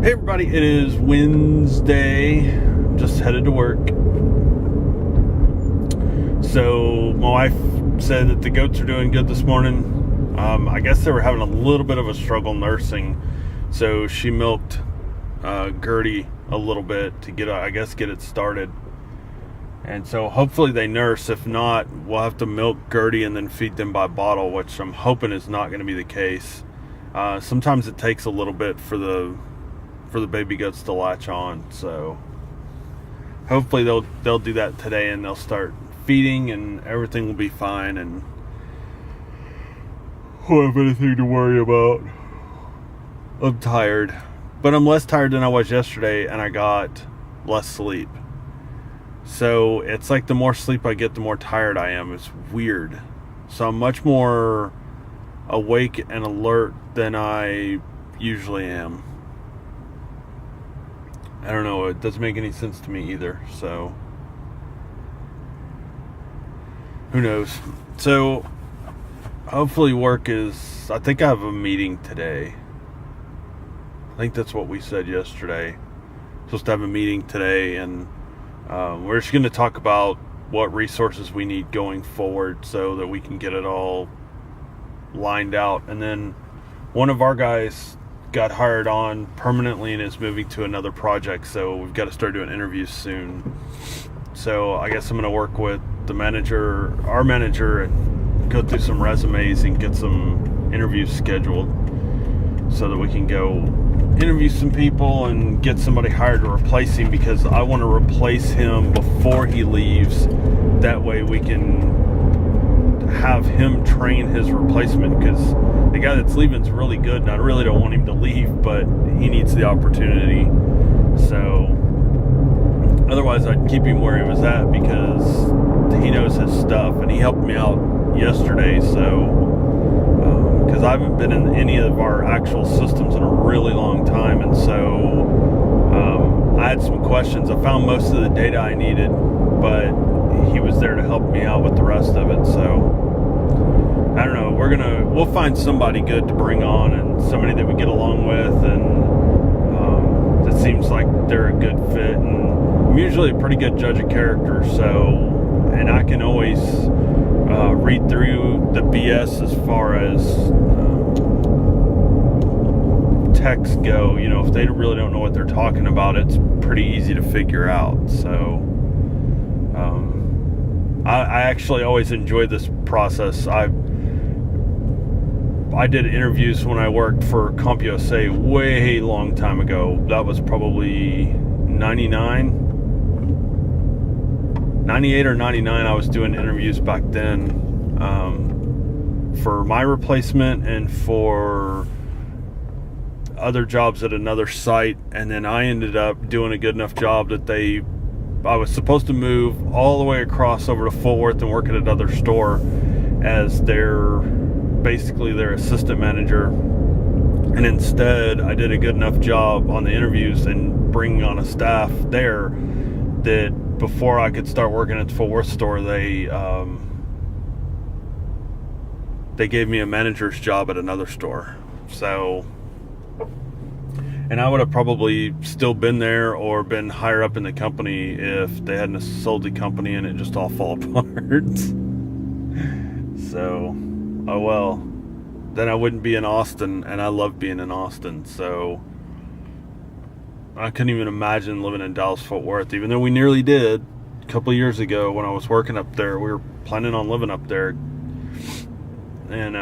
Hey everybody, it is Wednesday. Just headed to work. So my wife said that the goats are doing good this morning. I guess they were having a little bit of a struggle nursing, so she milked Gertie a little bit to get it started. And so hopefully they nurse. If not, we'll have to milk Gertie and then feed them by bottle, which I'm hoping is not going to be the case. Sometimes it takes a little bit for the baby goats to latch on, so hopefully they'll do that today and they'll start feeding and everything will be fine and won't have anything to worry about. I'm tired, but I'm less tired than I was yesterday and I got less sleep. So it's like the more sleep I get, the more tired I am. It's weird. So I'm much more awake and alert than I usually am. I don't know, it doesn't make any sense to me either, so who knows. So hopefully I think I have a meeting today. I think that's what we said yesterday. Supposed to have a meeting today, and we're just going to talk about what resources we need going forward so that we can get it all lined out. And then one of our guys got hired on permanently and is moving to another project, so we've got to start doing interviews soon. So I guess I'm going to work with our manager, and go through some resumes and get some interviews scheduled so that we can go interview some people and get somebody hired to replace him, because I want to replace him before he leaves. That way we can have him train his replacement, because the guy that's leaving is really good and I really don't want him to leave, but he needs the opportunity. So otherwise I'd keep him where he was at, because he knows his stuff and he helped me out yesterday. So because I haven't been in any of our actual systems in a really long time, and so I had some questions. I found most of the data I needed, but he was there to help me out with the rest of it. So I don't know, we'll find somebody good to bring on, and somebody that we get along with, and it seems like they're a good fit, and I'm usually a pretty good judge of character, and I can always read through the BS as far as texts go. You know, if they really don't know what they're talking about, it's pretty easy to figure out. So I actually always enjoyed this process. I did interviews when I worked for CompUSA way long time ago. That was probably 98 or 99. I was doing interviews back then for my replacement and for other jobs at another site, and then I ended up doing a good enough job that I was supposed to move all the way across over to Fort Worth and work at another store as basically their assistant manager. And instead, I did a good enough job on the interviews and bringing on a staff there that before I could start working at the Fort Worth store, they gave me a manager's job at another store. So, and I would have probably still been there or been higher up in the company if they hadn't sold the company and it just all fall apart. So, oh well. Then I wouldn't be in Austin, and I love being in Austin. So I couldn't even imagine living in Dallas-Fort Worth, even though we nearly did a couple of years ago when I was working up there. We were planning on living up there. And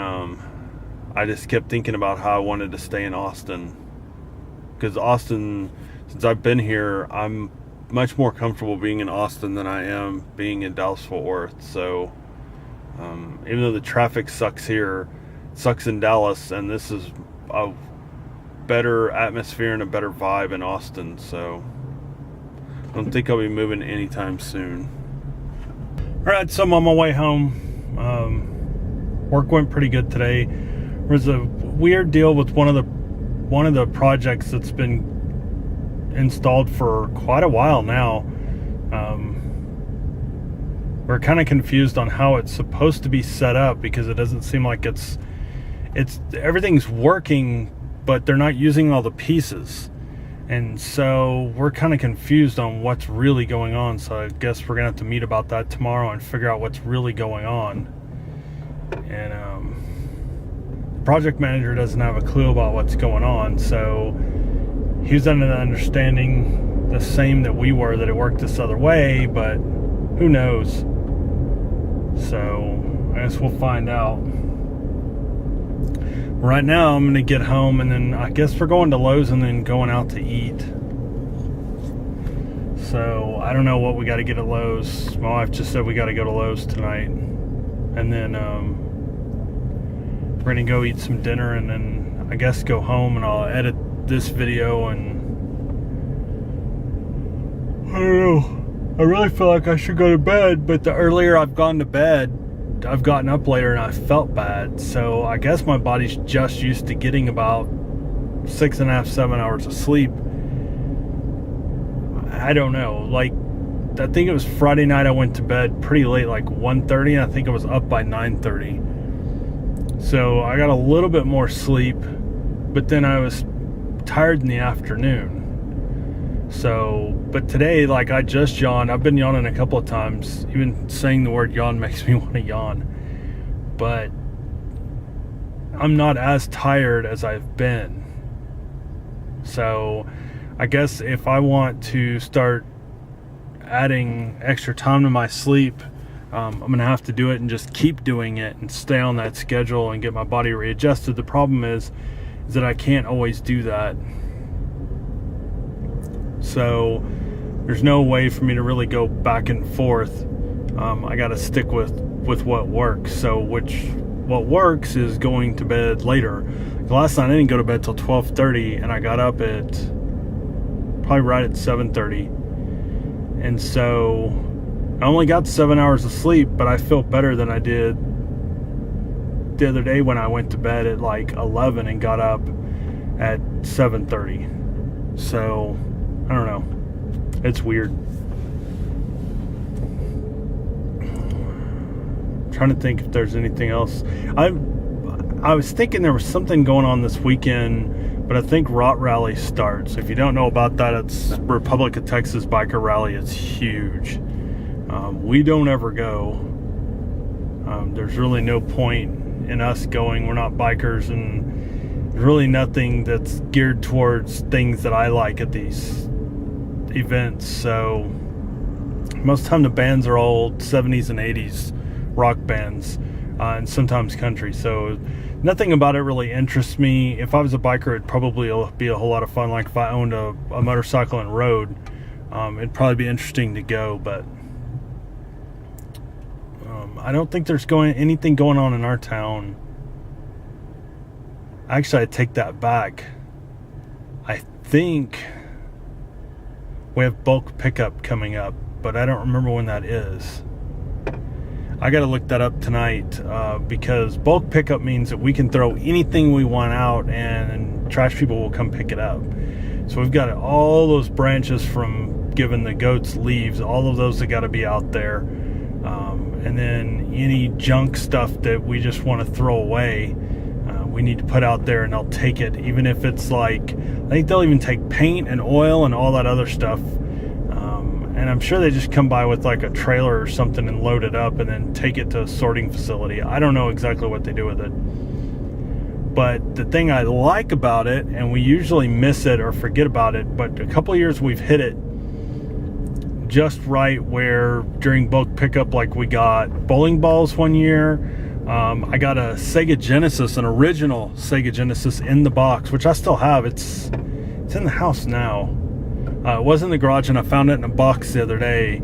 I just kept thinking about how I wanted to stay in Austin. Because Austin, since I've been here, I'm much more comfortable being in Austin than I am being in Dallas-Fort Worth. So even though the traffic sucks here, it sucks in Dallas, and this is a better atmosphere and a better vibe in Austin. So I don't think I'll be moving anytime soon. Alright, so I'm on my way home. Work went pretty good today. There was a weird deal with one of the projects that's been installed for quite a while now. We're kind of confused on how it's supposed to be set up, because it doesn't seem like everything's working, but they're not using all the pieces. And so we're kind of confused on what's really going on. So I guess we're going to have to meet about that tomorrow and figure out what's really going on. And the project manager doesn't have a clue about what's going on. So he was under the understanding the same that we were, that it worked this other way, but who knows? So I guess we'll find out. Right now, I'm going to get home, and then I guess we're going to Lowe's and then going out to eat. So I don't know what we got to get at Lowe's. My wife just said we got to go to Lowe's tonight. And then we're going to go eat some dinner, and then I guess go home, and I'll edit this video. And I don't know. I really feel like I should go to bed, but the earlier I've gone to bed, I've gotten up later and I felt bad. So I guess my body's just used to getting about 6.5, 7 hours of sleep. I don't know. Like, I think it was Friday night I went to bed pretty late, like 1:30, and I think I was up by 9:30. So I got a little bit more sleep, but then I was tired in the afternoon. So, but today, like, I just yawned. I've been yawning a couple of times. Even saying the word yawn makes me want to yawn. But I'm not as tired as I've been. So I guess if I want to start adding extra time to my sleep, I'm going to have to do it and just keep doing it and stay on that schedule and get my body readjusted. The problem is that I can't always do that. So there's no way for me to really go back and forth. I got to stick with what works. So what works is going to bed later. Like last night I didn't go to bed till 12:30, and I got up at probably right at 7:30. And so I only got 7 hours of sleep, but I feel better than I did the other day when I went to bed at like 11 and got up at 7:30. So I don't know. It's weird. I'm trying to think if there's anything else. I was thinking there was something going on this weekend, but I think Rot Rally starts. If you don't know about that, it's Republic of Texas Biker Rally. It's huge. We don't ever go. There's really no point in us going. We're not bikers, and there's really nothing that's geared towards things that I like at these events. So most of the time the bands are all 70s and 80s rock bands, and sometimes country. So nothing about it really interests me. If I was a biker, it'd probably be a whole lot of fun. Like if I owned a motorcycle and rode, it'd probably be interesting to go. But I don't think there's anything going on in our town. Actually, I take that back. I think we have bulk pickup coming up, but I don't remember when that is. I got to look that up tonight, because bulk pickup means that we can throw anything we want out and trash people will come pick it up. So we've got all those branches from giving the goats leaves, all of those that got to be out there. And then any junk stuff that we just want to throw away, we need to put out there, and they'll take it. Even if it's like, I think they'll even take paint and oil and all that other stuff. And I'm sure they just come by with like a trailer or something and load it up and then take it to a sorting facility. I don't know exactly what they do with it. But the thing I like about it, and we usually miss it or forget about it, but a couple of years we've hit it just right, where during bulk pickup, like we got bowling balls one year. I got a Sega Genesis, an original Sega Genesis in the box, which I still have. It's in the house now. It was in the garage, and I found it in a box the other day,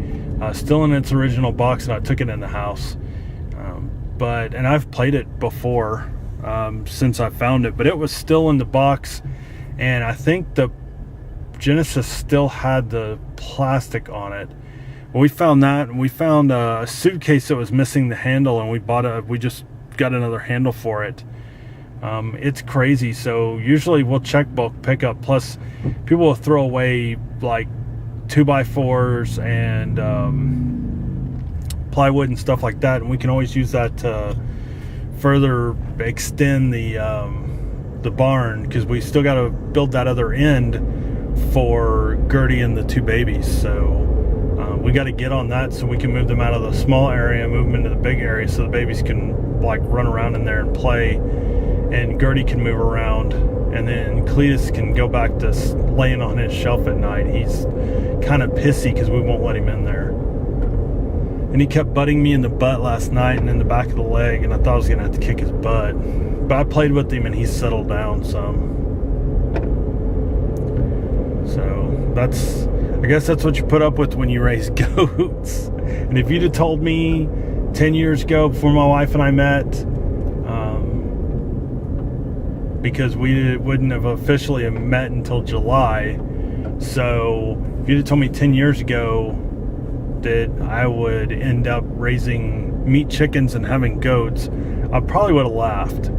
still in its original box, and I took it in the house. And I've played it before, since I found it, but it was still in the box, and I think the Genesis still had the plastic on it. We found that, and we found a suitcase that was missing the handle, and we just got another handle for it. It's crazy. So usually we'll check bulk pickup, plus people will throw away like 2x4s and plywood and stuff like that, and we can always use that to further extend the barn, because we still got to build that other end for Gertie and the 2 babies. So we got to get on that so we can move them out of the small area, move them into the big area, so the babies can like run around in there and play, and Gertie can move around, and then Cletus can go back to laying on his shelf at night. He's kind of pissy because we won't let him in there, and he kept butting me in the butt last night and in the back of the leg, and I thought I was gonna have to kick his butt, but I played with him and he settled down some. So I guess that's what you put up with when you raise goats. And if you'd have told me 10 years ago, before my wife and I met, because we wouldn't have officially met until July, so if you'd have told me 10 years ago that I would end up raising meat chickens and having goats, I probably would have laughed.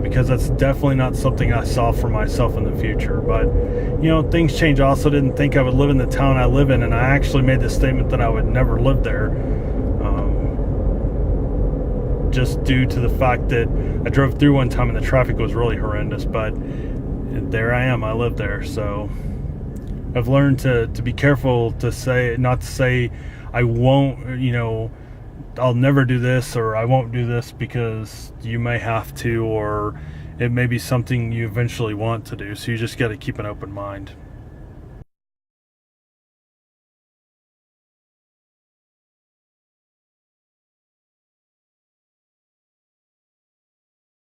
Because that's definitely not something I saw for myself in the future. But, things change. I also didn't think I would live in the town I live in, and I actually made the statement that I would never live there. Just due to the fact that I drove through one time and the traffic was really horrendous. But there I am. I live there. So I've learned to be careful not to say I won't, I'll never do this, or I won't do this, because you may have to, or it may be something you eventually want to do. So you just got to keep an open mind.